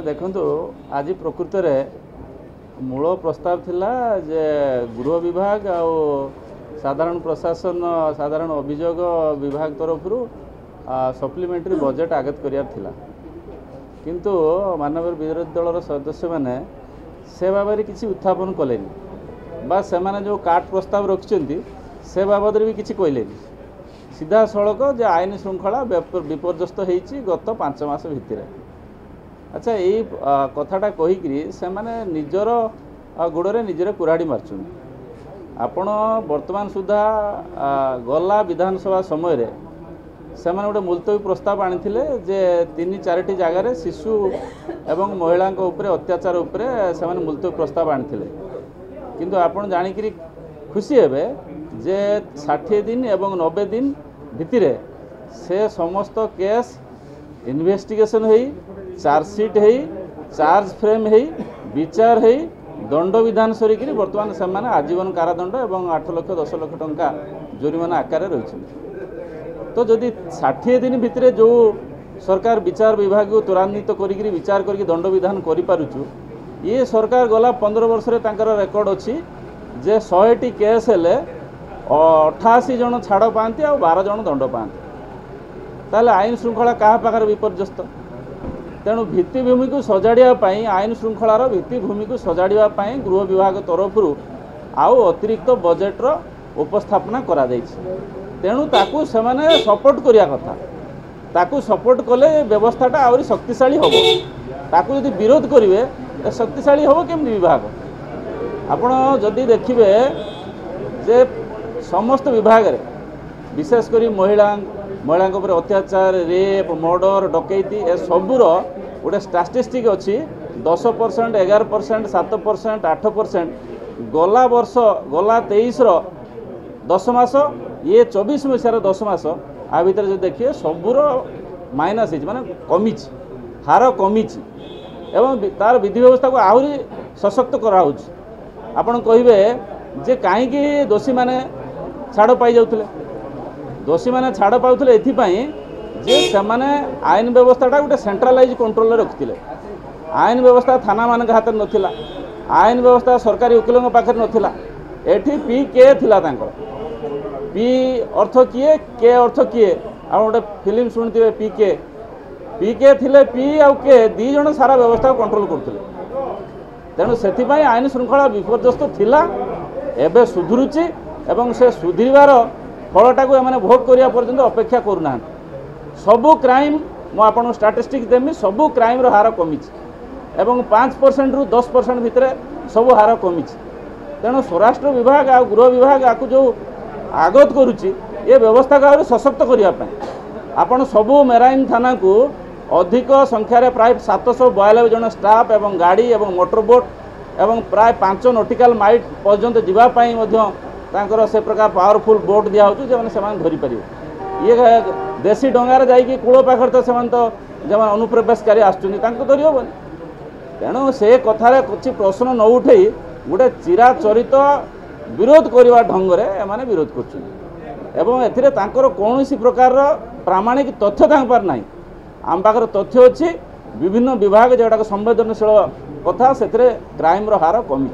देखु आज प्रकृत मूल प्रस्ताव थिला जे गृह विभाग आ साधारण प्रशासन साधारण अभियोग विभाग तरफ सप्लीमेंटरी बजेट आगत करियार थिला किंतु माननीय विरोधी दलर सदस्य माने से बाबद किसी उत्थापन कलेनी बा से माने जो काट प्रस्ताव रखिछंती से बाबद भी किसी कहलेनी सीधा सड़क जे आईन श्रृंखला विपर्यस्त होती गत 5 मास भितर। अच्छा यही कथाटा कहीकि से माने निजर गोड़े निजरे कुराड़ी मार्चुन आपण वर्तमान सुधा गला विधानसभा समय रे से माने गोटे मुलतवी प्रस्ताव आनिथिले जे 3-4 जगार शिशु एवं महिला अत्याचार उपरे से माने मुलतवी प्रस्ताव आनिथिले किंतु आपण जानिकरी खुशी हेबे जे 60 दिन एवं 90 दिन भितरे से समस्त केस इन्वेस्टिगेशन होई चार्जसीट है चार्ज फ्रेम है विचार है दंड विधान सरिकी बर्तमान से आजीवन कारादंड एवं 8 लाख 10 लाख टंका जोरिमाना आकार रही। तो जदि 60 दिन भितर जो सरकार विचार विभाग को त्वरान्वित करी विचार करके दंड विधान करूँ ये सरकार गला 15 वर्ष रेकर्ड अच्छी जे 100टी केस हेले 88 जन छाड़ पाती और 12 जन दंड पाती ताले आईन श्रृंखला क्या पाखे विपर्यस्त तेणु भित्तिभूमि को सजाड़ापी आईन श्रृंखलार भित्तिभूमि को सजाड़ापी गृह विभाग तरफ आउ अतिरिक्त बजेट्र उपस्थापना करा तेणु ताकू से माने सपोर्ट करिया कथा ताकू सपोर्ट कले व्यवस्थाटा आउरी शक्तिशाली होबो ताकू यदि विरोध करिवे तो शक्तिशाली होबो केमि विभाग आपण जदि देखिबे जे समस्त विभाग रे विशेष करी महिला अत्याचार रेप मर्डर डकैती ए सबूर गोटे स्टाटिस्टिक अच्छी 10%, 11%, 7%, 8% गला वर्ष गला 23 10 मास ये 24 मसीहार 10 मास आ भर जो देखिए सबूर माइनस माने कमी हार कमी एवं तार विधि व्यवस्था को आहरी सशक्त कराऊ आपण कहे जे कहीं दोषी माने छाड़ पाई जाउथले दोषी मैंने छाड़ पाते ये से आईन व्यवस्थाटा गोटे सेंट्रलाइज कंट्रोल रखिले आईन व्यवस्था थाना मान हाथ नाला आईन व्यवस्था सरकारी वकिलों पाखे नाला एठी पी के थिला पी अर्थ किए के अर्थ किए आ गोटे फिल्म शुणुवे पी के थिले पी आउ के दी जन सारा व्यवस्था को कंट्रोल करते तेणु से आईन श्रृंखला विपर्यस्त थिला एबे सुधुरुची एवं से सुधीरबार फलटा को मैंने भोग करिया पर्यंत अपेक्षा करूना सबू क्राइम मुझे स्टाटिस्टिक देमी सबू क्राइम रो हार कमी एवं 5% रु 10% भितर सबू हार कमी तेणु स्वराष्ट्र विभाग आ गृह विभाग आपको जो आगत करुच्ची ये व्यवस्था को सशक्त करने आपण सबू मेराइन थाना को अधिक संख्यार प्राय 792 जन स्टाफ एवं गाड़ी एवं मोटर बोट एवं प्राय 5 नॉटिकल माइल पर्यंत जावाई से प्रकार पावरफुल बोट दिया से धरी पारे ये देशी डंगार जाकि कूल पाखे तो से अनुप्रवेशकारी आसरी हेन तेणु से कथार किसी प्रश्न न उठे गोटे चिराचरित विरोध करने ढंग से विरोध कर कौन प्रकार प्रामाणिक तथ्य ना आम पाखे तथ्य अच्छी विभिन्न विभाग जोटा संवेदनशील कथा से क्राइम हार कमी।